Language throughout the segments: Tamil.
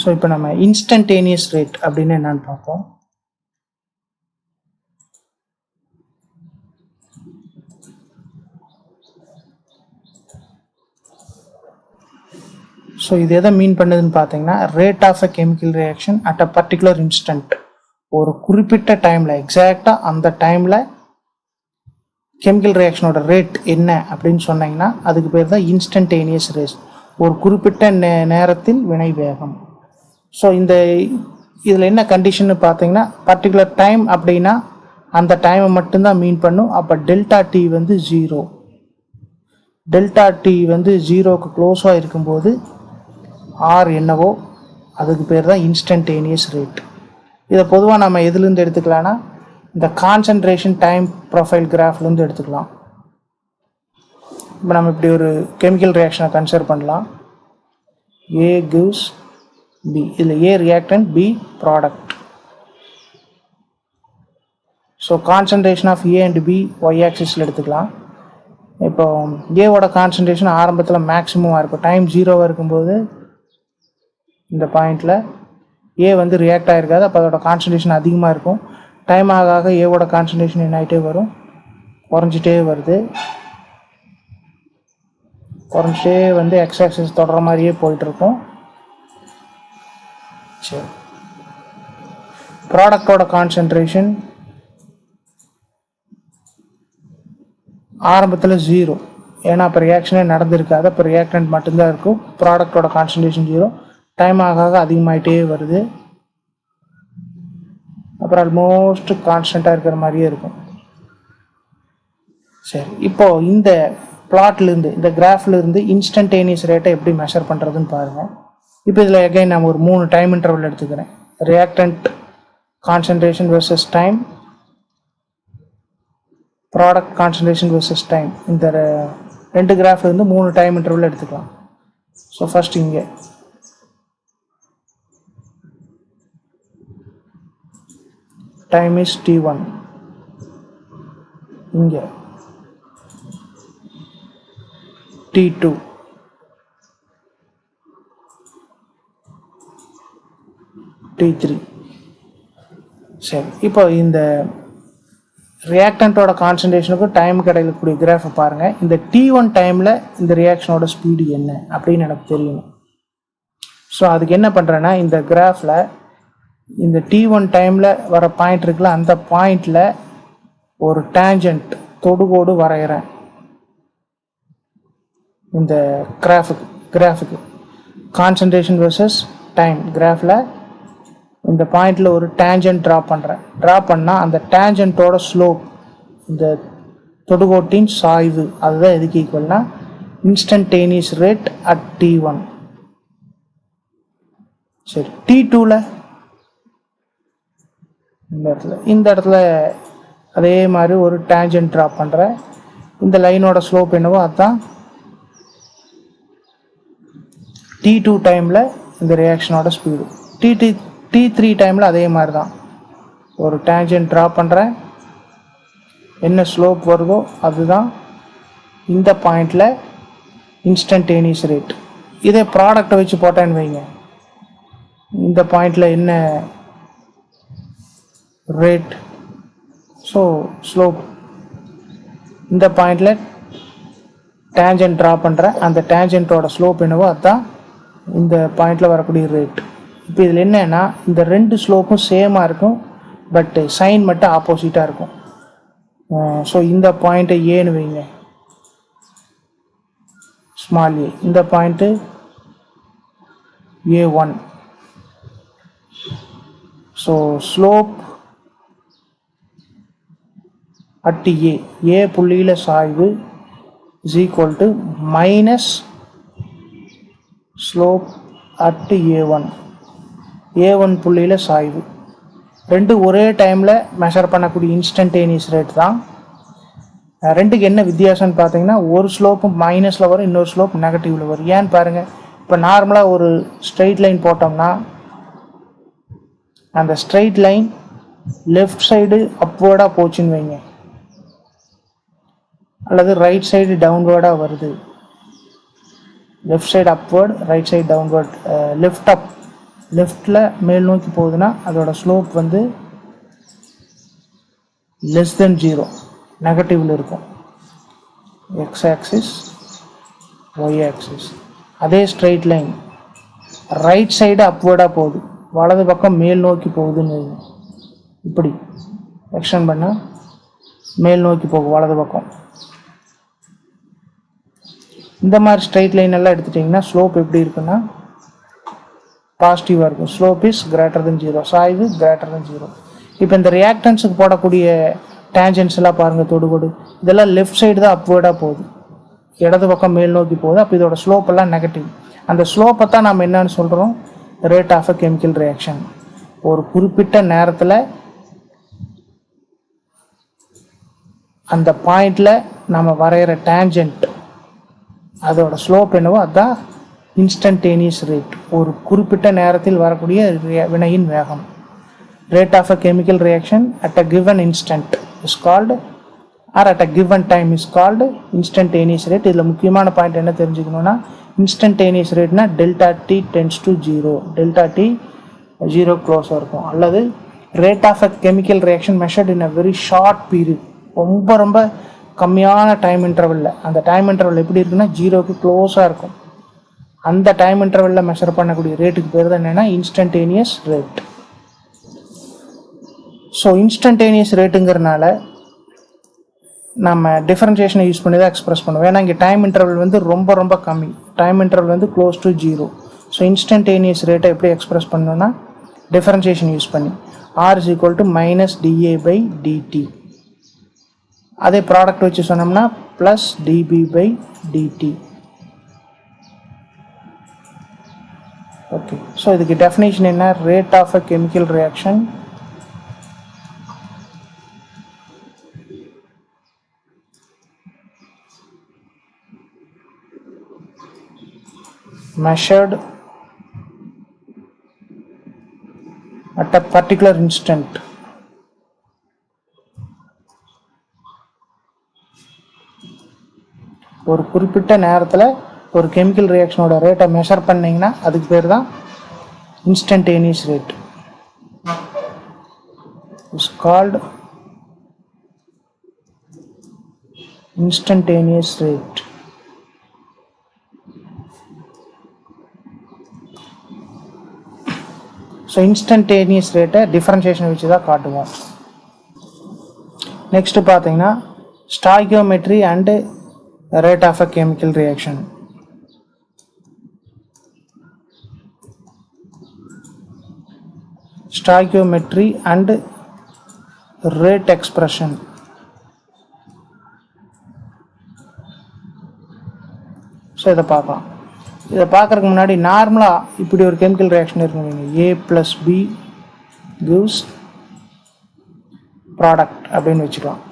ஸோ இப்போ நம்ம இன்ஸ்டன்டேனியஸ் ரேட் அப்படின்னு என்னன்னு பார்ப்போம். ஸோ இது எதை மீன் பண்ணுதுன்னு பார்த்தீங்கன்னா, rate of a chemical reaction at a particular instant. ஒரு குறிப்பிட்ட டைமில் எக்ஸாக்டாக அந்த டைமில் கெமிக்கல் ரியாக்ஷனோட ரேட் என்ன அப்படின்னு சொன்னீங்கன்னா அதுக்கு பேர் தான் இன்ஸ்டன்டேனியஸ் ரேட். ஒரு குறிப்பிட்ட நேரத்தில் வினை வேகம். ஸோ இதில் என்ன கண்டிஷன் பார்த்தீங்கன்னா, பர்டிகுலர் டைம் அப்படின்னா அந்த டைமை மட்டும்தான் மீன் பண்ணும். அப்போ டெல்டா டி வந்து 0. டெல்டா டி வந்து 0க்கு க்ளோஸாக இருக்கும்போது ஆர் என்னவோ அதுக்கு பேர் தான் இன்ஸ்டன்டேனியஸ் ரேட். இதை பொதுவாக நம்ம எதுலேருந்து எடுத்துக்கலாம்னா, இந்த கான்சன்ட்ரேஷன் டைம் ப்ரொஃபைல் கிராஃப்லேருந்து எடுத்துக்கலாம். இப்போ நம்ம இப்படி ஒரு கெமிக்கல் ரியாக்ஷனை கன்சிடர் பண்ணலாம். A gives B. இதில் A reactant, B product. So concentration of A and B Y ஆக்சிஸில் எடுத்துக்கலாம். இப்போ ஏவோட கான்சன்ட்ரேஷன் ஆரம்பத்தில் மேக்ஸிமமாக இருக்கும். டைம் 0வாக இருக்கும்போது இந்த பாயிண்டில் ஏ வந்து ரியாக்ட் ஆகிருக்காது. அப்போ அதோட கான்சன்ட்ரேஷன் அதிகமாக இருக்கும். டைம் ஆக ஆக ஏவோட கான்சன்ட்ரேஷன் என்ன ஆகிட்டே வரும், குறைஞ்சிட்டே வருது. குறைஞ்சிட்டே வந்து எக்ஸ் ஆக்சிஸ் தொடர மாதிரியே போயிட்டுருக்கும். சரி, ப்ராடக்டோட கான்சன்ட்ரேஷன் ஆரம்பத்தில் 0. ஏன்னா இப்போ ரியாக்ஷனே நடந்திருக்காது. அப்போ ரியாக்டன்ட் மட்டும்தான் இருக்கும். ப்ராடக்டோட கான்சன்ட்ரேஷன் 0. டைம் ஆக ஆக அதிகமாகிட்டே வருது. அப்புறம் ஆல்மோஸ்ட் கான்ஸ்டண்ட்டாக இருக்கிற மாதிரியே இருக்கும். சரி, இப்போது இந்த பிளாட்லேருந்து, இந்த கிராஃப்லேருந்து இன்ஸ்டன்டேனியஸ் ரேட்டை எப்படி மெஷர் பண்ணுறதுன்னு பாருங்கள். இப்போ இதில் எகைன் நம்ம ஒரு 3 டைம் இன்டர்வல் எடுத்துக்கிறேன். Reactant concentration versus time, product concentration versus time. இந்த 2 கிராஃப்லேருந்து 3 டைம் இன்டர்வல் எடுத்துக்கலாம். ஸோ ஃபர்ஸ்ட் இங்கே டைம் இஸ் t1, இங்கே t2, t3. சரி, இப்போ இந்த ரியாக்டன்ட்டோட கான்சன்ட்ரேஷனுக்கும் டைம் கிடைக்கக்கூடிய கிராஃபை பாருங்கள். இந்த t1 டைமில் இந்த ரியாக்ஷனோட ஸ்பீடு என்ன அப்படின்னு எனக்கு தெரியணும். ஸோ அதுக்கு என்ன பண்ணுறேன்னா, இந்த கிராஃபில் இந்த t1 டைமில் வர பாயிண்ட் இருக்குல்ல, அந்த பாயிண்டில் ஒரு டேஞ்சன்ட் தொடுகோடு வரைகிறேன். இந்த கிராஃபுக்கு கான்சன்ட்ரேஷன் வெர்சஸ் டைம் கிராஃபில் இந்த பாயிண்டில் ஒரு டேஞ்சன்ட் ட்ரா பண்ணால் அந்த டேஞ்சன்ட்டோட ஸ்லோப், இந்த தொடுகோட்டின் சாய்வு, அதுதான் எதுக்கு ஈக்குவல்னா இன்ஸ்டன்டேனியஸ் ரேட் அட் t1. சரி, t2ல் இந்த இடத்துல அதே மாதிரி ஒரு டேஞ்சன்ட் ட்ரா பண்ணுறேன். இந்த லைனோட ஸ்லோப் என்னவோ அதுதான் t2 டைமில் இந்த ரியாக்ஷனோட ஸ்பீடு. t3 டைமில் அதே மாதிரி தான் ஒரு டேஞ்சன்ட் ட்ரா பண்ணுறேன். என்ன ஸ்லோப் வருதோ அதுதான் இந்த பாயிண்டில் இன்ஸ்டன்டேனியஸ் ரேட். இதே ப்ராடக்டை வச்சு போட்டேன்னு வைங்க, இந்த பாயிண்டில் என்ன ரேட், ஸோ ஸ்லோப், இந்த பாயிண்டில் டேஞ்சன்ட் ட்ரா பண்ணுறேன். அந்த டேஞ்சன்ட்டோட ஸ்லோப் என்னவோ அதுதான் இந்த பாயிண்டில் வரக்கூடிய ரேட். இப்போ இதில் என்னன்னா, இந்த 2 ஸ்லோப்பும் சேமாக இருக்கும், பட் சைன் மட்டும் ஆப்போசிட்டாக இருக்கும். ஸோ இந்த பாயிண்ட்டை ஏன்னு வைங்க, ஸ்மால் ஏ. இந்த point A1. So slope at A புள்ளியில் சாய்வு is equal to minus slope at A1 புள்ளியில் சாய்வு. 2 ஒரே டைமில் மெஷர் பண்ணக்கூடிய இன்ஸ்டன்டேனியஸ் ரேட் தான். 2க்கு என்ன வித்தியாசம்னு பார்த்தீங்கன்னா, ஒரு ஸ்லோப்பு மைனஸில் வரும், இன்னொரு ஸ்லோப் நெகட்டிவில் வரும். ஏன்னு பாருங்கள், இப்போ நார்மலாக ஒரு ஸ்ட்ரெயிட் லைன் போட்டோம்னா அந்த ஸ்ட்ரெயிட் லைன் லெஃப்ட் சைடு அப்வேர்டாக போச்சுன்னு வைங்க, அல்லது ரைட் சைடு டவுன்வேர்டாக வருது. Left side upward, right side downward, left அப் லெஃப்டில் மேல் நோக்கி போகுதுன்னா அதோட ஸ்லோப் வந்து லெஸ் தென் 0 நெகட்டிவில் இருக்கும். X axis Y axis. அதே ஸ்ட்ரெயிட் லைன் ரைட் சைடு அப்வர்டாக போகுது, வலது பக்கம் மேல் நோக்கி போகுதுன்னு இப்படி எக்ஸ்டெண்ட் பண்ணால் மேல் நோக்கி போகும் வலது பக்கம். இந்த மாதிரி ஸ்ட்ரெயிட் லைன் எல்லாம் எடுத்துட்டிங்கன்னா ஸ்லோப் எப்படி இருக்குன்னா பாசிட்டிவாக இருக்கும். ஸ்லோப் இஸ் கிரேட்டர் தென் 0, சாய்வு கிரேட்டர் தென் 0. இப்போ இந்த ரியாக்டன்ஸுக்கு போடக்கூடிய டேஞ்சன்ஸ் எல்லாம் பாருங்கள், தொடுகோடு இதெல்லாம் லெஃப்ட் சைடு தான் அப்வர்டாக போகுது, இடது பக்கம் மேல் நோக்கி போகுது. அப்போ இதோட ஸ்லோப் எல்லாம் நெகட்டிவ். அந்த ஸ்லோப்பை தான் நம்ம என்னன்னு சொல்கிறோம், rate of a chemical reaction. ஒரு குறிப்பிட்ட நேரத்தில் அந்த பாயிண்டில் நம்ம வரைகிற டேஞ்சன்ட் அதோட ஸ்லோப் என்னவோ அதுதான் இன்ஸ்டன்டேனியஸ் ரேட். ஒரு குறிப்பிட்ட நேரத்தில் வரக்கூடிய வினையின் வேகம். Rate of a chemical reaction at a given instant is called or at a given time is called instantaneous rate. இதில் முக்கியமான பாயிண்ட் என்ன தெரிஞ்சுக்கணும்னா, இன்ஸ்டன்டேனியஸ் ரேட்னா delta T tends to 0, delta T 0 க்ளோஸாக இருக்கும். அல்லது rate of a chemical reaction measured in a very short period, ரொம்ப ரொம்ப கம்மியான டைம் இன்டர்வலில். அந்த டைம் இன்டர்வல் எப்படி இருக்குன்னா 0க்கு க்ளோஸாக இருக்கும். அந்த டைம் இன்டர்வலில் மெஷர் பண்ணக்கூடிய ரேட்டுக்கு பேர் தான் என்னென்னா இன்ஸ்டன்டேனியஸ் ரேட். ஸோ இன்ஸ்டன்டேனியஸ் ரேட்டுங்கிறனால நம்ம டிஃபரன்ஷியேஷனை யூஸ் பண்ணி தான் எக்ஸ்பிரஸ் பண்ணுவோம். ஏன்னா இங்கே டைம் இன்டர்வல் வந்து ரொம்ப ரொம்ப கம்மி, டைம் இன்டர்வல் வந்து க்ளோஸ் டு 0. ஸோ இன்ஸ்டன்டேனியஸ் ரேட்டை எப்படி எக்ஸ்பிரஸ் பண்ணணும்னா டிஃபரன்ஷியேஷன் யூஸ் பண்ணி R is equal to minus dA by dt. அதே ப்ராடக்ட் வச்சு சொன்னோம்னா plus dB by dt. Okay, so இதுக்கு டெஃபினேஷன் என்ன, rate of a chemical reaction measured at a particular instant ஒரு குறிப்பிட்ட நேரத்தில் ஒரு கெமிக்கல் ரியாக்ஷனோட ரேட்டை மெஷர் பண்ணிங்கன்னா அதுக்கு பேர் தான் instantaneous rate. Is called instantaneous rate. So instantaneous ரேட்டை டிஃபரன்ஷியேஷன் வச்சு தான் காட்டுவோம். நெக்ஸ்ட் பார்த்தீங்கன்னா stoichiometry and rate of a chemical reaction. Stoichiometry and rate expression. So இதை பார்க்கலாம். இதை பார்க்குறதுக்கு முன்னாடி நார்மலாக இப்படி ஒரு கெமிக்கல் ரியாக்ஷன் இருக்குங்க, ஏ ப்ளஸ் பி கிவ்ஸ் ப்ராடக்ட் அப்படின்னு வச்சுக்கலாம்.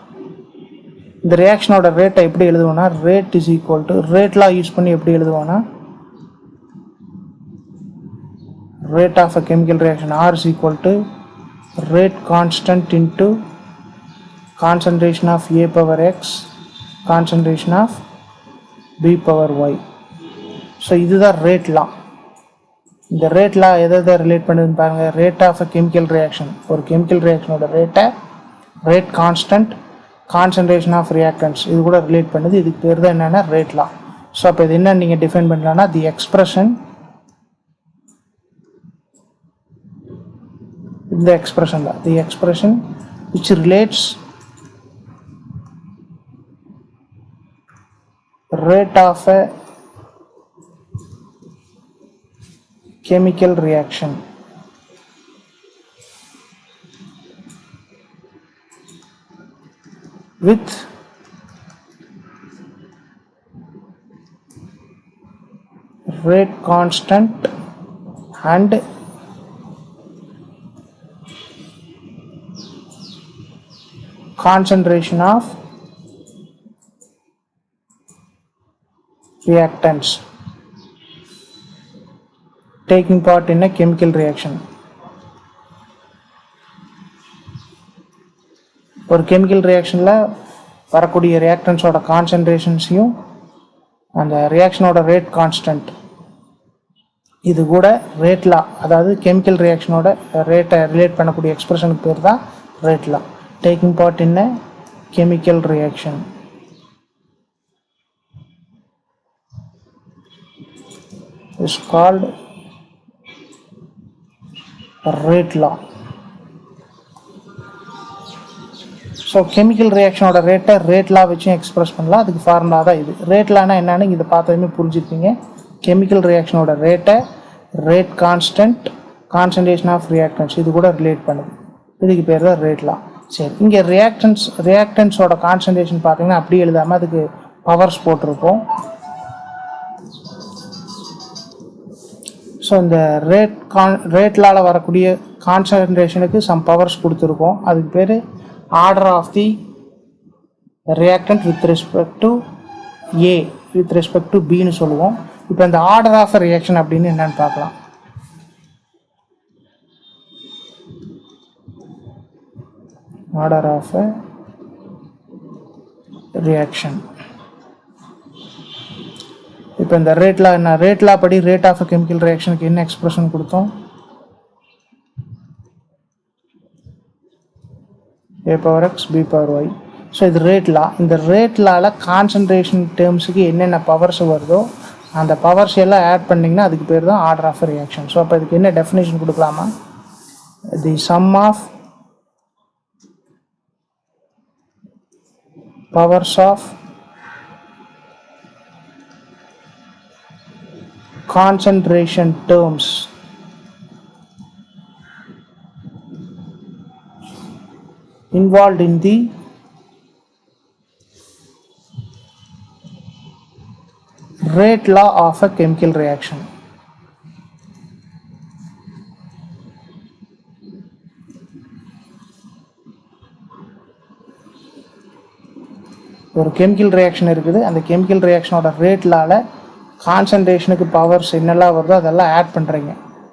இந்த ரியாக்ஷனோட ரேட்டை எப்படி எழுதுவோன்னா ரேட் இஸ் ஈக்குவல் டு ரேட்லாம் யூஸ் பண்ணி எப்படி எழுதுவோன்னா rate of a chemical reaction R is equal to rate constant into concentration of A power X concentration of B power Y. So இதுதான் ரேட் லா. இந்த ரேட் லா எதை ரிலேட் பண்ணுதுன்னு பாருங்கள். Rate of a chemical reaction, ஒரு கெமிக்கல் ரியாக்ஷனோட ரேட்டை rate constant concentration of reactants இது கூட ரிலேட் பண்ணுது. இதுக்கு பேர் தான் என்னென்னா ரேட் லா. ஸோ அப்போ இது என்ன நீங்கள் டிஃபைன் பண்ணலான்னா தி எக்ஸ்பிரஷன், இந்த எக்ஸ்பிரஷன் தான் தி expression which relates rate of a chemical reaction with rate constant and concentration of reactants taking part in a chemical reaction. ஒரு கெமிக்கல் ரியாக்ஷனில் வரக்கூடிய ரியாக்டன்ஸோட கான்சன்ட்ரேஷன்ஸையும் அந்த ரியாக்ஷனோட ரேட் கான்ஸ்டன்ட் இது கூட ரேட் லா, அதாவது கெமிக்கல் ரியாக்ஷனோட ரேட்டை ரிலேட் பண்ணக்கூடிய எக்ஸ்பிரஷனுக்கு பேர் தான் rate law. Taking part in a chemical reaction is called rate law. So chemical ரியாக்ஷனோட ரேட்டை ரேட் லா வச்சும் எக்ஸ்பிரஸ் பண்ணலாம். அதுக்கு ஃபார்முலா தான் இது. ரேட் லானா என்னன்னு இதை பார்த்ததுமே புரிஞ்சுருப்பீங்க. கெமிக்கல் ரியாக்ஷனோட ரேட்டை rate constant concentration of reactants இது கூட ரிலேட் பண்ணுது. இதுக்கு பேர் தான் ரேட் லா. சரி, இங்கே ரியாக்டன்ஸோட கான்சன்ட்ரேஷன் பார்த்தீங்கன்னா அப்படி எழுதாமல் அதுக்கு பவர்ஸ் போட்டிருப்போம். ஸோ இந்த ரேட் லால வரக்கூடிய கான்சன்ட்ரேஷனுக்கு சம் பவர்ஸ் கொடுத்துருக்கோம். அதுக்கு பேர் order of the reactant with respect to A with respect to பின்னு சொல்லுவோம். இப்போ இந்த ஆர்டர் ஆஃப் ரியாக்ஷன் அப்படின்னு என்னன்னு பார்க்கலாம். Order of reaction. இப்போ இந்த ரேட்லா என்ன, ரேட்லா படி ரேட் ஆஃப் கெமிக்கல் ரியாக்ஷனுக்கு என்ன எக்ஸ்பிரஷன் கொடுத்தோம்? a power x b power y. So இது ரேட் லா. இந்த ரேட் லால கான்சன்ட்ரேஷன் டேர்ம்ஸுக்கு என்னென்ன பவர்ஸ் வருதோ அந்த பவர்ஸ் எல்லாம் ஆட் பண்ணிங்கன்னா அதுக்கு பேர் தான் ஆர்டர் ஆஃப் ரியாக்ஷன். ஸோ அப்போ இதுக்கு என்ன டெஃபினேஷன் கொடுக்கலாமா? The sum of powers of concentration terms involved in the rate law of a chemical reaction. ஒரு கெமிக்கல் ரியாக்ஷன் இருக்குது. அந்த கெமிக்கல் ரியாக்ஷனோட ரேட் லால கான்சன்ட்ரேஷனுக்கு பவர்ஸ் என்னெல்லாம் வருதோ அதெல்லாம் ஆட் பண்ணுறீங்க.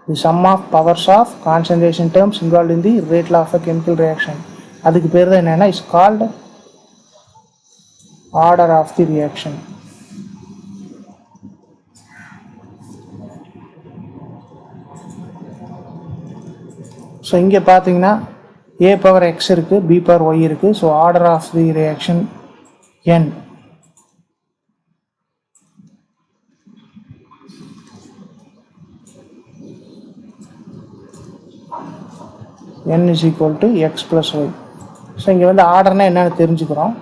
The sum of powers of concentration terms involve in the rate law of a chemical reaction. அதுக்கு பேர் தான் என்னென்னா is called order of the reaction. So இங்கே பார்த்தீங்கன்னா ஏ பவர் எக்ஸ் இருக்குது, பி பவர் ஒய் இருக்குது. So order of the reaction n. n is equal to x plus y. So இங்கே வந்து ஆர்டர்னா என்னென்னு தெரிஞ்சுக்கிறோம்.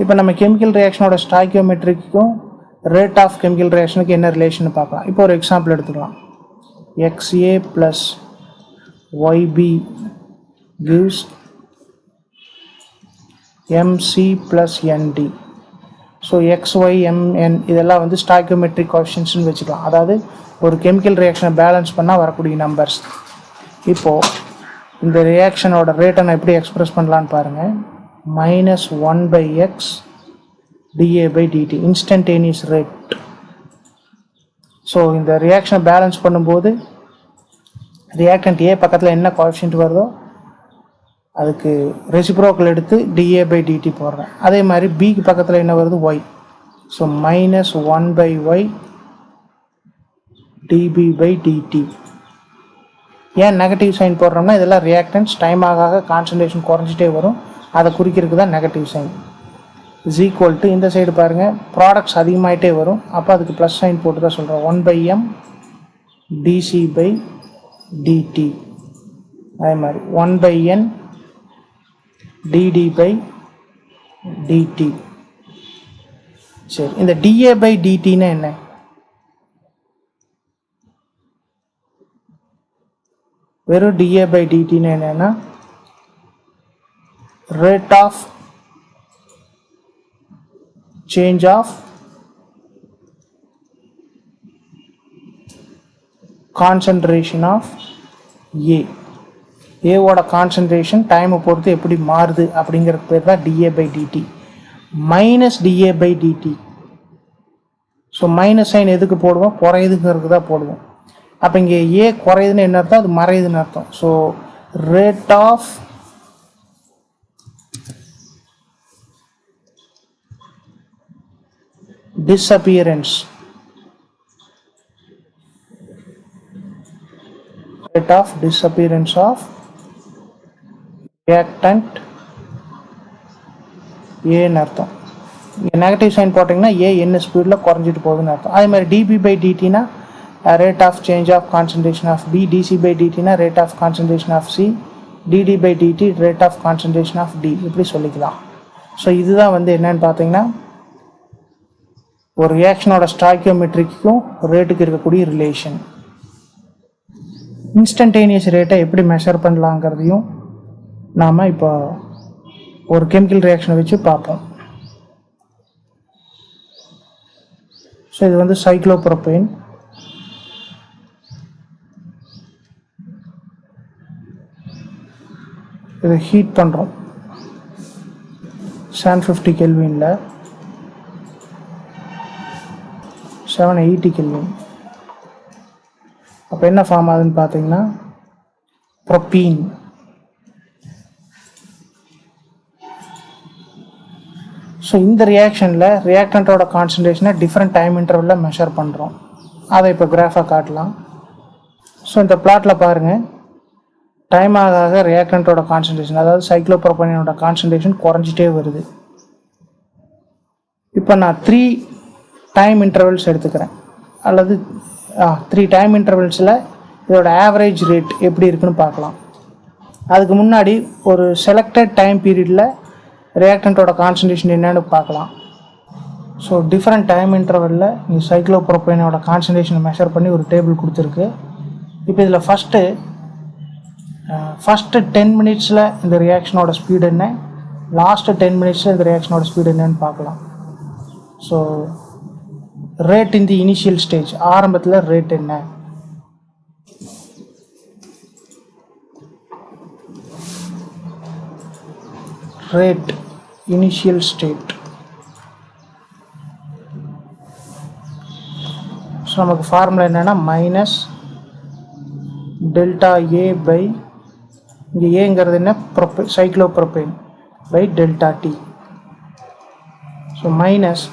இப்போ நம்ம கெமிக்கல் ரியாக்ஷனோட ஸ்டாய்கியோமெட்ரிக்கும் ரேட் ஆஃப் கெமிக்கல் ரியாக்ஷனுக்கு என்ன ரிலேஷன் பார்க்கலாம். இப்போ ஒரு எக்ஸாம்பிள் எடுத்துக்கலாம். XA plus YB gives MC plus ND. So XYMN இதெல்லாம் வந்து ஸ்டாய்கியோமெட்ரிக் கோஎஃபிஷியன்ட்ஸ்னு வச்சுக்கலாம். அதாவது ஒரு கெமிக்கல் ரியாக்ஷனை பேலன்ஸ் பண்ணால் வரக்கூடிய நம்பர்ஸ். இப்போது இந்த ரியாக்ஷனோட ரேட்டை நான் எப்படி எக்ஸ்பிரஸ் பண்ணலான்னு பாருங்கள். -1/x dA/dt instantaneous rate. So இந்த ரியாக்ஷனை பேலன்ஸ் பண்ணும்போது ரியாக்டன்ட் ஏ பக்கத்தில் என்ன கோஎஃபிஷியன்ட் வருதோ அதுக்கு ரெசிப்ரோக்கல் எடுத்து dA/dt போடுறேன். அதே மாதிரி பிக்கு பக்கத்தில் என்ன வருது y. So -1/y dB/dt. ஏன் நெகட்டிவ் சைன் போடுறோம்னா இதெல்லாம் ரியாக்டன்ஸ் டைம் ஆக கான்சன்ட்ரேஷன் குறைஞ்சிட்டே வரும். அதை குறிக்கிறதுக்கு தான் negative sign. Is equal to இந்த சைடு பாருங்கள் ப்ராடக்ட்ஸ் அதிகமாகிட்டே வரும். அப்போ அதுக்கு ப்ளஸ் சைன் போட்டு தான் சொல்கிறோம். 1/m dC/dt. அதே மாதிரி 1/n dd/dt. சரி, இந்த dA/dtன்னா என்ன? வெறும் dA/dtன்னு என்னன்னா rate of change of concentration of A. ஏவோட கான்சன்ட்ரேஷன் டைமை பொறுத்து எப்படி மாறுது அப்படிங்கிறது பேர் தான் dA/dt. -dA/dt. So minus sign எதுக்கு போடுவோம்? குறையுதுங்கிறதுக்கு தான் போடுவோம். அப்போ இங்கே ஏ குறையுதுன்னு என்ன அர்த்தம்? அது மறையுதுன்னு அர்த்தம். So rate of disappearance rate of disappearance of reactant ஏன்னு அர்த்தம். நெகட்டிவ் சைன் போட்டிங்கன்னா ஏ என்ன ஸ்பீடில் குறைஞ்சிட்டு போகுதுன்னு அர்த்தம். அதே மாதிரி டிபி பை டிடினா rate of change of concentration of B, D C by டிடினா rate of concentration of C, D D by D D rate of concentration of D, இப்படி சொல்லிக்கலாம். ஸோ இதுதான் வந்து என்னன்னு பார்த்தீங்கன்னா ஒரு ரியாக்ஷனோட ஸ்டாய்க்கியோமெட்ரிக்கும் ரேட்டுக்கு இருக்கக்கூடிய ரிலேஷன். இன்ஸ்டன்டேனியஸ் ரேட்டை எப்படி மெஷர் பண்ணலாங்கிறதையும் நாம் இப்போ ஒரு கெமிக்கல் ரியாக்ஷனை வச்சு பார்ப்போம். ஸோ இது வந்து சைக்ளோப்ரோபேன். இதை ஹீட் பண்ணுறோம் 750 கெல்வினில் 780 கெல்வின். அப்போ என்ன ஃபார்ம் ஆகுதுன்னு பார்த்தீங்கன்னா ப்ரோப்பீன். ஸோ இந்த ரியாக்ஷனில் ரியாக்டண்ட்டோட கான்சன்ட்ரேஷனை டிஃப்ரெண்ட் டைம் இன்டர்வலில் மெஷர் பண்ணுறோம். அதை இப்போ கிராஃபாக காட்டலாம். ஸோ இந்த பிளாட்டில் பாருங்கள், டைம் ஆக ஆக ரியாக்டண்ட்டோட கான்சன்ட்ரேஷன், அதாவது சைக்ளோப்ரோபேனோட கான்சன்ட்ரேஷன் குறைஞ்சிட்டே வருது. இப்போ நான் 3 டைம் இன்டர்வல்ஸ் எடுத்துக்கிறேன், அல்லது 3 டைம் இன்டர்வல்ஸில் இதோட ஆவரேஜ் ரேட் எப்படி இருக்குன்னு பார்க்கலாம். அதுக்கு முன்னாடி ஒரு செலக்டட் டைம் பீரியடில் ரியாக்டண்ட்டோட கான்சன்ட்ரேஷன் என்னன்னு பார்க்கலாம். ஸோ டிஃப்ரெண்ட் டைம் இன்டர்வலில் இந்த சைக்ளோப்ரோபேனோட கான்சன்ட்ரேஷனை மெஷர் பண்ணி ஒரு டேபிள் கொடுத்துருக்கு. இப்போ இதில் ஃபஸ்ட்டு 10 மினிட்ஸில் இந்த ரியாக்ஷனோட ஸ்பீடு என்ன, லாஸ்ட்டு 10 மினிட்ஸில் இந்த ரியாக்ஷனோட ஸ்பீடு என்னன்னு பார்க்கலாம். So rate in the initial stage, ஆரம்பத்தில் ரேட் என்ன, ரேட் இனிஷியல் ஸ்டேட். ஸோ நமக்கு ஃபார்முலா என்னென்னா மைனஸ் டெல்டா ஏ பை, இங்கே ஏங்கிறது என்ன, cyclopropane by delta T. So minus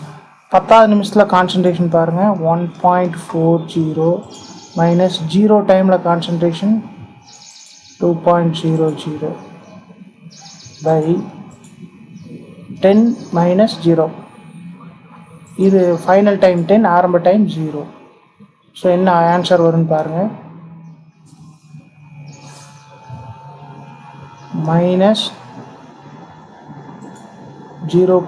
10வது நிமிஷத்தில் கான்சன்ட்ரேஷன் பாருங்கள் 1.40 மைனஸ் 0 டைமில் கான்சன்ட்ரேஷன் 2.00 பை 10 மைனஸ் 0. இது ஃபைனல் டைம் 10, ஆரம்ப டைம் 0. ஸோ என்ன ஆன்சர் வரும்னு பாருங்கள், minus 0.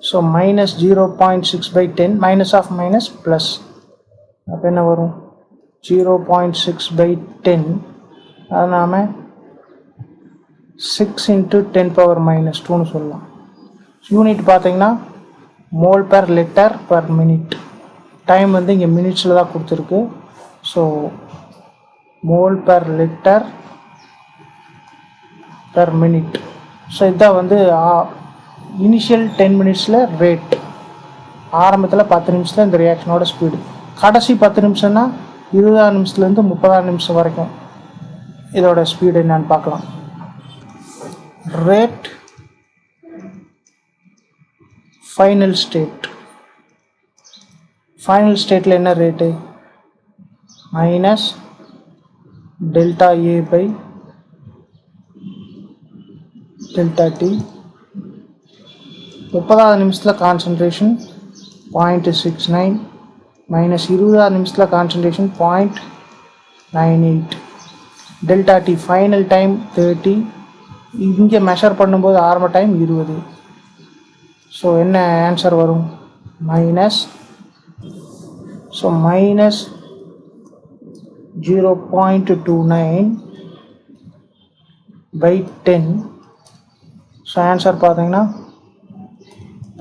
So minus 0.6 by 10, minus of minus plus, அப்போ என்ன வரும் 0.6 பை 10. அது நாம் 6 × 10⁻²ன்னு சொல்லலாம். யூனிட் பார்த்தீங்கன்னா mole per litre per minute. Time வந்து இங்கே மினிட்ஸில் தான் கொடுத்துருக்கு. So mole per litre per minute. So இதுதான் வந்து இனிஷியல் 10 மினிட்ஸில் ரேட், ஆரம்பத்தில் 10 நிமிஷத்தில் இந்த ரியாக்ஷனோட ஸ்பீடு. கடைசி 10 நிமிஷம்னா 20 நிமிஷத்துலேருந்து 30 நிமிஷம் வரைக்கும் இதோட ஸ்பீடு என்னன்னு பார்க்கலாம். ரேட் ஃபைனல் ஸ்டேட், ஃபைனல் ஸ்டேட்டில் என்ன rate, minus delta A by delta T. 30வது நிமிஷத்தில் கான்சன்ட்ரேஷன் 0.69 மைனஸ் 20வது நிமிஷத்தில் concentration 0.98. Delta T final time 30, இங்கே மெஷர் பண்ணும்போது ஆரம்ப டைம் 20. ஸோ என்ன ஆன்சர் வரும், minus, so minus 0.29 by 10. So answer பார்த்தீங்கன்னா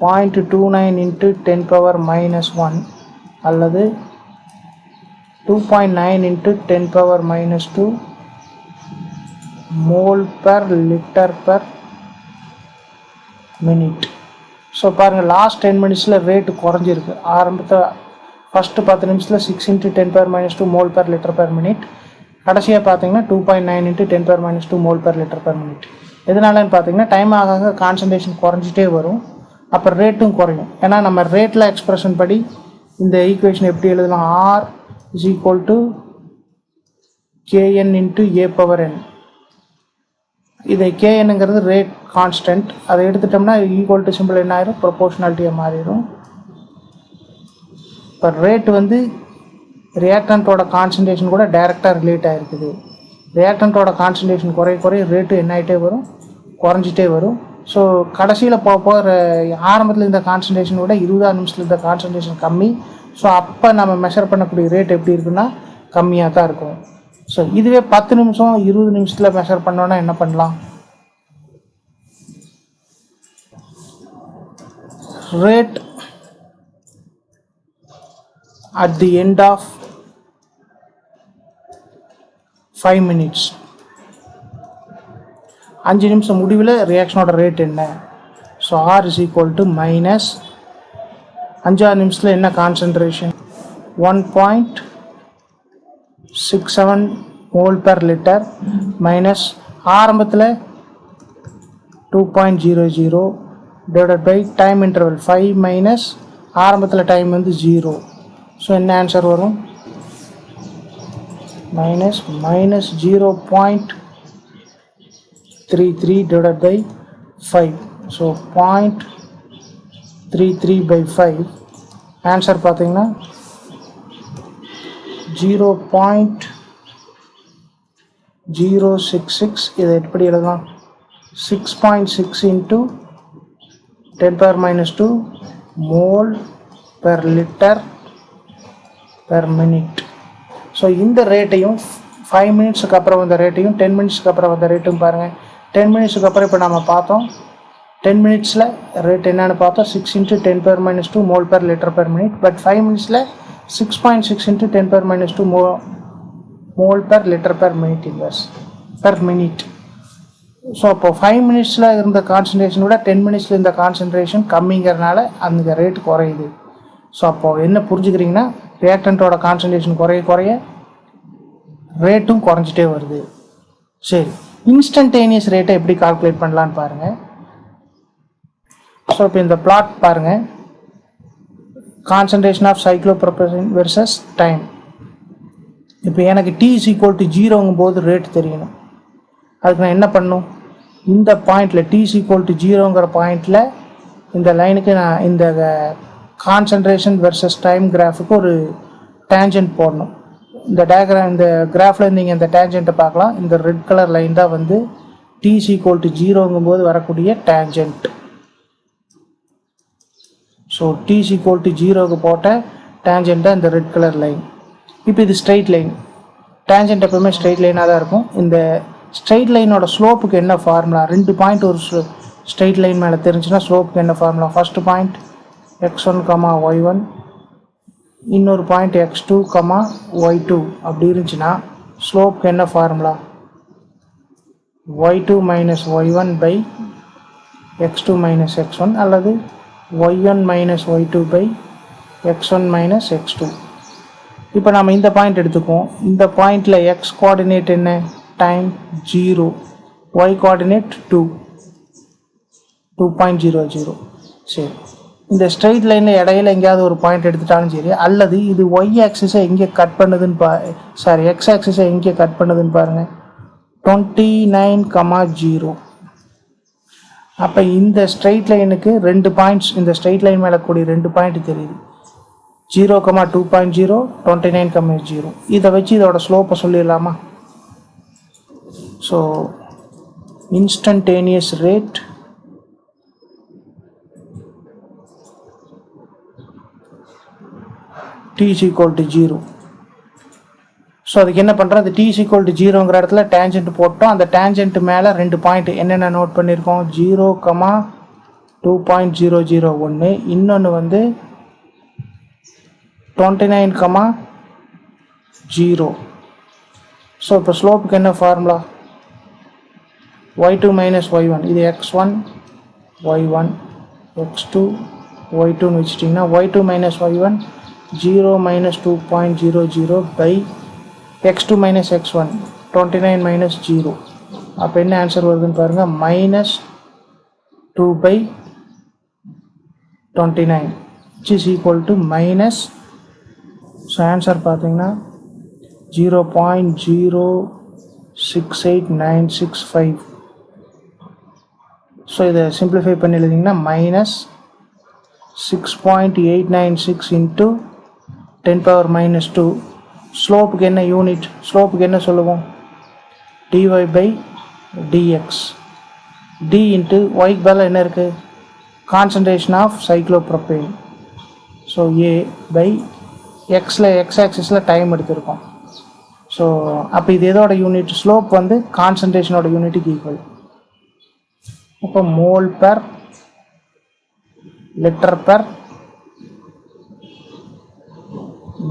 0.29 × 10⁻⁻1 அல்லது 2.9 × 10⁻². Mole per litre per minute. So பாருங்கள், லாஸ்ட் 10 மினிட்ஸில் ரேட்டு குறைஞ்சிருக்கு. ஆரம்பத்தில் ஃபஸ்ட்டு 10 நிமிஷத்தில் 6 × 10⁻² mole per litre per minute. கடைசியாக பார்த்தீங்கன்னா 2.9 × 10⁻² mole per litre per minute. எதனாலன்னு பார்த்தீங்கன்னா டைம் ஆக ஆக கான்சன்ட்ரேஷன் குறைஞ்சிட்டே வரும், அப்போ ரேட்டும் குறையும். ஏன்னா நம்ம ரேட்டில் எக்ஸ்பிரஷன் படி இந்த ஈக்குவேஷன் எப்படி எழுதலாம்? R is equal to kn into a power n. இதை knங்கிறது ரேட் கான்ஸ்டன்ட், அதை எடுத்துட்டோம்னா ஈக்குவல் டு சிம்பிள் என்ன ஆயிரும்? ப்ரொபோர்ஷனாலிட்டியாக மாறிடும். இப்போ ரேட் வந்து ரியாக்டன்ட்டோட கான்சன்ட்ரேஷன் கூட டைரெக்டாக ரிலேட் ஆகிருக்குது. ரியாக்டன்ட்டோட கான்சன்ட்ரேஷன் குறைய ரேட்டு என்ன ஆகிட்டே வரும்? குறைஞ்சிட்டே வரும். ஸோ கடைசியில் போகிற ஆரம்பத்தில் இந்த கான்சன்ட்ரேஷன் விட 20 நிமிஷத்தில் இந்த கான்சன்ட்ரேஷன் கம்மி. ஸோ அப்போ நம்ம மெஷர் பண்ணக்கூடிய ரேட் எப்படி இருக்குன்னா கம்மியாக தான் இருக்கும். ஸோ இதுவே 10 நிமிஷம் 20 நிமிஷத்தில் மெஷர் பண்ணோன்னா என்ன பண்ணலாம்? Rate at the end of 5 minutes, 5 நிமிஷம் முடிவில் ரியாக்ஷனோட ரேட் என்ன? So R is equal to minus 5 நிமிஷத்தில் என்ன concentration? 1.67 mole per litre minus ஆரம்பத்தில் 2.00 divided by time interval 5 minus ஆரம்பத்தில் டைம் வந்து 0. ஸோ என்ன ஆன்சர் வரும்? Minus 0.33 divided by 5. So 0.33 by 5 answer பார்த்தீங்கன்னா 0.066. இதை எப்படி எழுதலாம்? 6.6 into 10⁻², mole per litre per minute. So இந்த ரேட்டையும் 5 மினிட்ஸுக்கு அப்புறம் வந்த ரேட்டையும் 10 மினிட்ஸுக்கு அப்புறம் வந்த ரேட்டும் பாருங்கள். 10 மினிட்ஸுக்கு அப்புறம் இப்போ நம்ம பார்த்தோம் 10 மினிட்ஸில் ரேட் என்னென்னு பார்த்தோம் 6 into 10⁻² mole per litre per minute. But 5 மினிட்ஸில் 6.6 into 10⁻² mole per litre per minute inverse per minute. So அப்போ 5 மினிட்ஸில் இருந்த கான்சன்ட்ரேஷன் விட 10 மினிட்ஸில் இருந்த கான்சன்ட்ரேஷன் கம்மிங்கிறதுனால அந்த ரேட் குறையுது. ஸோ அப்போது என்ன புரிஞ்சுக்கிறீங்கன்னா ரியாக்டன்ட்டோட கான்சன்ட்ரேஷன் குறைய ரேட்டும் குறைஞ்சிட்டே வருது. சரி, இன்ஸ்டன்டேனியஸ் ரேட்டை எப்படி கால்குலேட் பண்ணலான்னு பாருங்கள். ஸோ இப்போ இந்த பிளாட் பாருங்கள், concentration of cyclopropane versus time. இப்போ எனக்கு T is equal to 0ங்கும் போது ரேட் தெரியணும். அதுக்கு நான் என்ன பண்ணணும்? இந்த பாயிண்டில் T is equal to 0ங்கிற பாயிண்டில் இந்த லைனுக்கு நான் இந்த கான்சன்ட்ரேஷன் வெர்சஸ் டைம் கிராஃபுக்கு ஒரு டேஞ்சன்ட் போடணும். இந்த டயக்ராம் இந்த கிராஃபில் நீங்கள் இந்த டேஞ்சன்ட்டை பார்க்கலாம். இந்த ரெட் கலர் லைன் தான் வந்து T is equal to 0ங்கும் போது வரக்கூடிய tangent. So T is equal to 0க்கு போட்ட டேஞ்சன்ட்டாக இந்த ரெட் கலர் லைன். இப்போ இது ஸ்ட்ரெயிட் லைன். டேஞ்சன்ட் எப்பவுமே ஸ்ட்ரெயிட் லைனாக தான் இருக்கும். இந்த ஸ்ட்ரெயிட் லைனோட ஸ்லோப்புக்கு என்ன ஃபார்முலா? 2 பாயிண்ட் ஒரு ஸ்ட்ரெயிட் லைன் மேலே தெரிஞ்சுன்னா ஸ்லோப்புக்கு என்ன formula? First point x1, y1, இன்னொரு பாயிண்ட் x2, y2 அப்படி இருந்துச்சுன்னா ஸ்லோப்புக்கு என்ன formula? y2 minus y1 by x2 minus x1 அல்லது y1 minus y2 by x1 minus x2. இப்போ நம்ம இந்த பாயிண்ட் எடுத்துக்குவோம். இந்த பாயிண்டில் x கோஆர்டினேட் என்ன? Time 0, y coordinate 2.00. சரி, இந்த ஸ்ட்ரெயிட் லைனில் இடையில எங்கேயாவது ஒரு பாயிண்ட் எடுத்துட்டாலும் சரி, அல்லது இது y ஆக்சிஸை எங்கே கட் பண்ணுதுன்னு x ஆக்சிஸை எங்கே கட் பண்ணுதுன்னு பாருங்கள், 29,0. அப்போ இந்த ஸ்ட்ரெயிட் லைனுக்கு 2 பாயிண்ட்ஸ், இந்த ஸ்ட்ரெயிட் லைன் மேலே கூடிய 2 பாயிண்ட் தெரியுது, 0,2.0, 29,0. இதை வச்சு இதோட ஸ்லோப்பை சொல்லிடலாமா? So instantaneous rate T is equal to 0. So அதுக்கு என்ன பண்ணுறோம்? அந்த T is equal to 0ங்கிற இடத்துல டேஞ்சன்ட் போட்டோம். அந்த டேஞ்சன்ட் மேலே 2 பாயிண்ட் என்னென்ன நோட் பண்ணியிருக்கோம்? 0,2.001, இன்னொன்று வந்து 29,0. ஸோ இப்போ ஸ்லோப்புக்கு என்ன ஃபார்முலா? y2 minus y1, இது x1 y1 x2 y2ன்னு வச்சுட்டிங்கன்னா y2 minus y1 0 minus 2.00 by x2 minus x1 29 minus 0. அப்போ என்ன ஆன்சர் வருதுன்னு பாருங்கள், minus 2 by 29 which is equal to minus so answer பார்த்தீங்கன்னா 0.068965. ஸோ இதை சிம்பிளிஃபை பண்ணி எழுதிங்கன்னா -6.896 இன்ட்டு 10⁻². ஸ்லோப்புக்கு என்ன யூனிட், ஸ்லோப்புக்கு என்ன சொல்லுவோம், dy/dx. d இன்ட்டு ஒய்க்கு பதில் என்ன இருக்குது, கான்சன்ட்ரேஷன் ஆஃப் சைக்ளோப்ரோபேன். ஸோ a/xல எக்ஸ் ஆக்சிஸில் டைம் எடுத்திருக்கோம். ஸோ அப்போ இது எதோட யூனிட், ஸ்லோப் வந்து கான்சன்ட்ரேஷனோட யூனிட்டுக்கு ஈக்குவல். அப்போ mole per litre per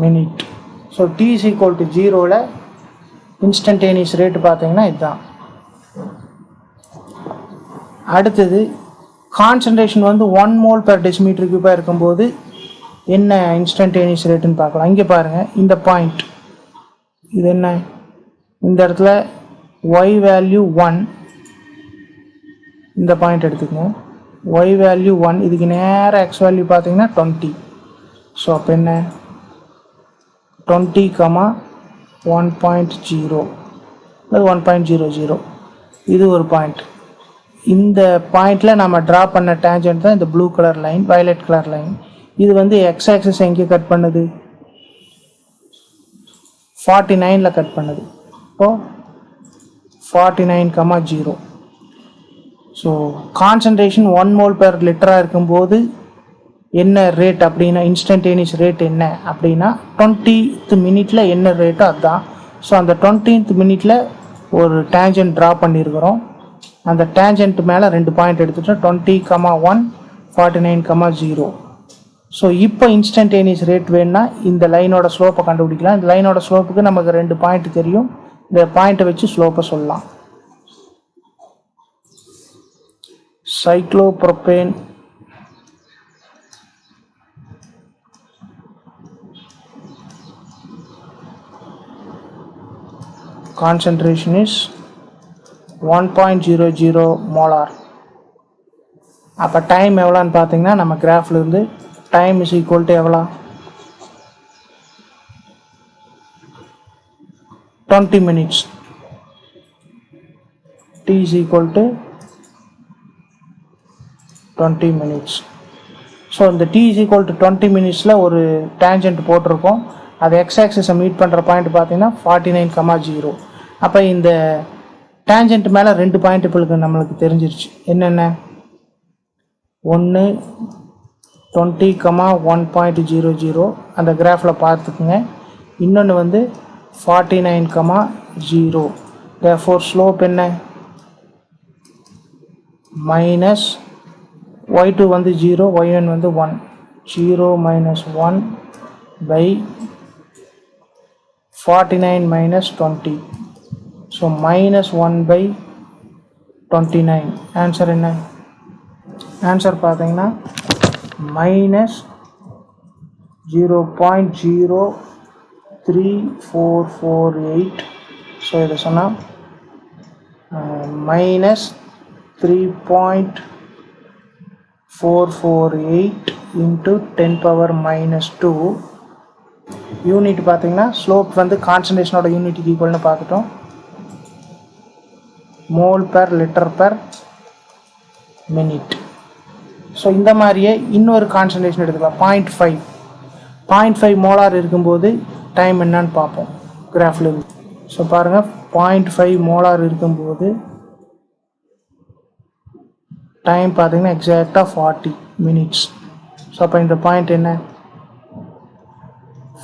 minute. So t = 0ல் இன்ஸ்டன்டேனியஸ் ரேட்டு பார்த்தீங்கன்னா இதுதான். அடுத்தது கான்சன்ட்ரேஷன் வந்து 1 mole per decimeter cube இருக்கும்போது என்ன இன்ஸ்டன்டேனியஸ் ரேட்டுன்னு பார்க்கலாம். இங்கே பாருங்கள், இந்த பாயிண்ட் இது என்ன, இந்த இடத்துல y வேல்யூ 1, இந்த பாயிண்ட் எடுத்துக்கோங்க, y வேல்யூ 1, இதுக்கு நேராக x வேல்யூ பார்த்தீங்கன்னா 20. ஸோ அப்போ என்ன 20,1.0 அல்லது 1.00, இது ஒரு பாயிண்ட். இந்த பாயிண்டில் நம்ம ட்ரா பண்ண டேஞ்சன்ட் தான் இந்த blue colour line, violet colour line. இது வந்து எக்ஸ் ஆக்சிஸ் எங்கே கட் பண்ணுது, 49ல் கட் பண்ணுது. இப்போது 49,0. So concentration 1 mole per liter இருக்கும்போது என்ன ரேட் அப்படின்னா, இன்ஸ்டன்டேனியஸ் ரேட் என்ன அப்படின்னா 20th மினிட்ல என்ன ரேட்டோ அதுதான். ஸோ அந்த 20th மினிட்ல ஒரு டேஞ்சன்ட் ட்ரா பண்ணியிருக்கிறோம். அந்த டேஞ்சன்ட் மேலே 2 பாயிண்ட் எடுத்துட்டோம், 20,1, 49,0. ஸோ இப்போ இன்ஸ்டன்டேனியஸ் ரேட் வேணும்னா இந்த லைனோட ஸ்லோப்பை கண்டுபிடிக்கலாம். இந்த லைனோட ஸ்லோப்புக்கு நமக்கு 2 பாயிண்ட் தெரியும், இந்த பாயிண்ட்டை வச்சு ஸ்லோப்பை சொல்லலாம். Cyclopropane concentration is 1.00 molar. அப்போ டைம் எவ்வளோன்னு பார்த்தீங்கன்னா நம்ம கிராஃபில் இருந்து டைம் இஸ் ஈக்குவல் டு எவ்வளோ, 20 minutes. t is equal to 20 minutes. So இந்த t is equal to 20 minutesல ஒரு டேஞ்சன்ட் போட்டிருக்கோம். அது எக்ஸ் ஆக்சிஸை மீட் பண்ணுற பாயிண்ட் பார்த்தீங்கன்னா 49,0. அப்போ இந்த டேஞ்சன்ட் மேலே 2 பாயிண்ட் இப்போ நம்மளுக்கு தெரிஞ்சிருச்சு. என்னென்ன, ஒன்று 20,1.00 அந்த கிராஃபில் பார்த்துக்குங்க. இன்னொன்று வந்து 49,0. therefore ஸ்லோப் என்ன, மைனஸ் y2 வந்து 0, y1 வந்து 1, 0 minus 1 by 49 minus 20. So minus 1 by 29. Answer என்ன, ஆன்சர் பார்த்தீங்கன்னா மைனஸ் 0.03448. ஸோ இதை சொன்னால் மைனஸ் 3.448 into 10⁻². யூனிட் பார்த்தீங்கன்னா ஸ்லோப் வந்து கான்சன்ட்ரேஷனோட யூனிட்டுக்கு ஈக்குவல்னு பார்த்துட்டோம். Mole per litre per minute. So இந்த மாதிரியே இன்னொரு கான்சன்ட்ரேஷன் எடுத்துக்கலாம், 0.5 மோலார் இருக்கும்போது டைம் என்னன்னு பார்ப்போம் கிராஃபில் இருந்து. ஸோ பாருங்கள், 0.5 மோலார் இருக்கும்போது டைம் பார்த்தீங்கன்னா எக்ஸாக்டாக 40 minutes. ஸோ அப்போ இந்த பாயிண்ட் என்ன,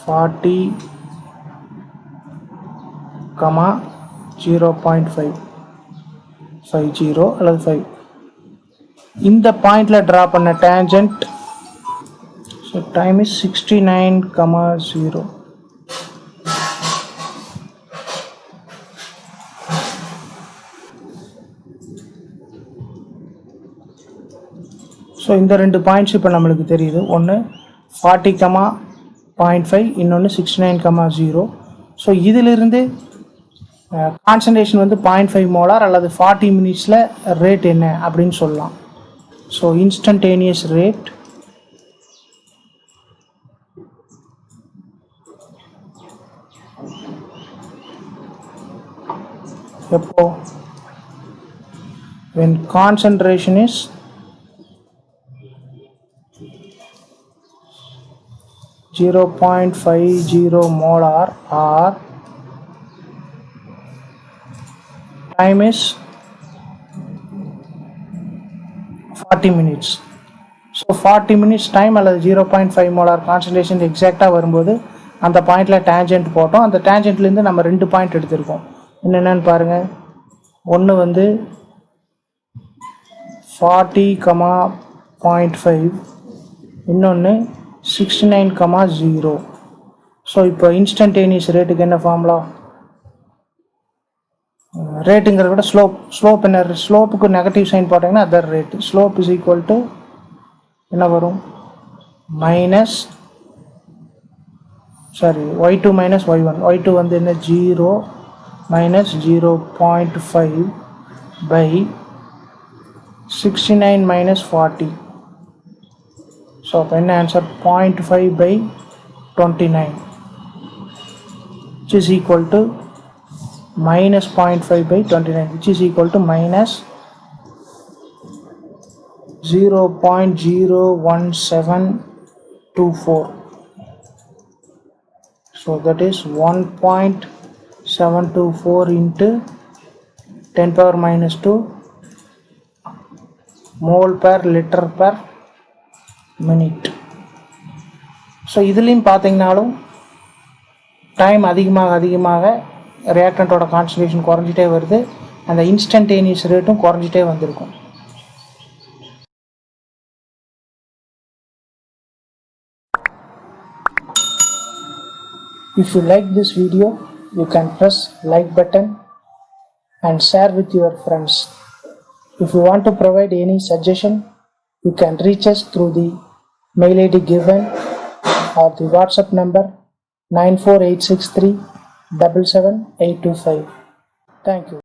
40,0.50 அல்லது 5. இந்த பாயிண்ட்ல ட்ரா பண்ண tangent, so time is 69,0. So இந்த 2 பாயிண்ட்ஸ் இப்போ நம்மளுக்கு தெரியுது. ஒன்று 40,0.5, இன்னொன்று 69,0. ஸோ இதிலிருந்து கான்சன்ட்ரேஷன் வந்து 0.5 மோலார் அல்லது 40 மினிட்ஸில் ரேட் என்ன அப்படின்னு சொல்லலாம். ஸோ இன்ஸ்டன்டேனியஸ் ரேட் எப்போ when concentration is 0.50 molar or time is 40 minutes. So 40 minutes time அல்லது 0.5 molar கான்சன்ட்ரேஷன் எக்ஸாக்டாக வரும்போது அந்த பாயிண்டில் டேஞ்சென்ட் போட்டோம். அந்த டேஞ்சென்ட்லேருந்து நம்ம 2 பாயிண்ட் எடுத்திருக்கோம். என்னென்னு பாருங்கள். ஒன்று வந்து 40,5, இன்னொன்று 69,0. ஸோ இப்போ இன்ஸ்டன்டேனியஸ் ரேட்டுக்கு என்ன ஃபார்முலா? ரேட்டுங்கிறத விட ஸ்லோப் என்ன? ஸ்லோப்புக்கு நெகட்டிவ் சைன் போட்டிங்கன்னா other rate. Slope is equal to என்ன வரும்? y2 minus y1. y2 வந்து என்ன? 0 minus 0.5 by 69 minus 40. ஸோ அப்போ என்ன answer? 0.5 by 29 which is equal to minus 0.5 by 29 which is equal to minus 0.01724. So that is 1.724 into 10 power minus 2 mole per liter per minute. So இதுலேயும் பார்த்தீங்கன்னாலும் டைம் அதிகமாக ரியாக்டண்ட்டோட கான்சன்ட்ரேஷன் குறைஞ்சிட்டே வருது. அந்த இன்ஸ்டன்டேனியஸ் ரேட்டும் குறைஞ்சிட்டே வந்திருக்கும். If you like this video, you can press like button and share with your friends. If you want to provide any suggestion, you can reach us through the mail ID given or the WhatsApp number 94863 77825. Thank you.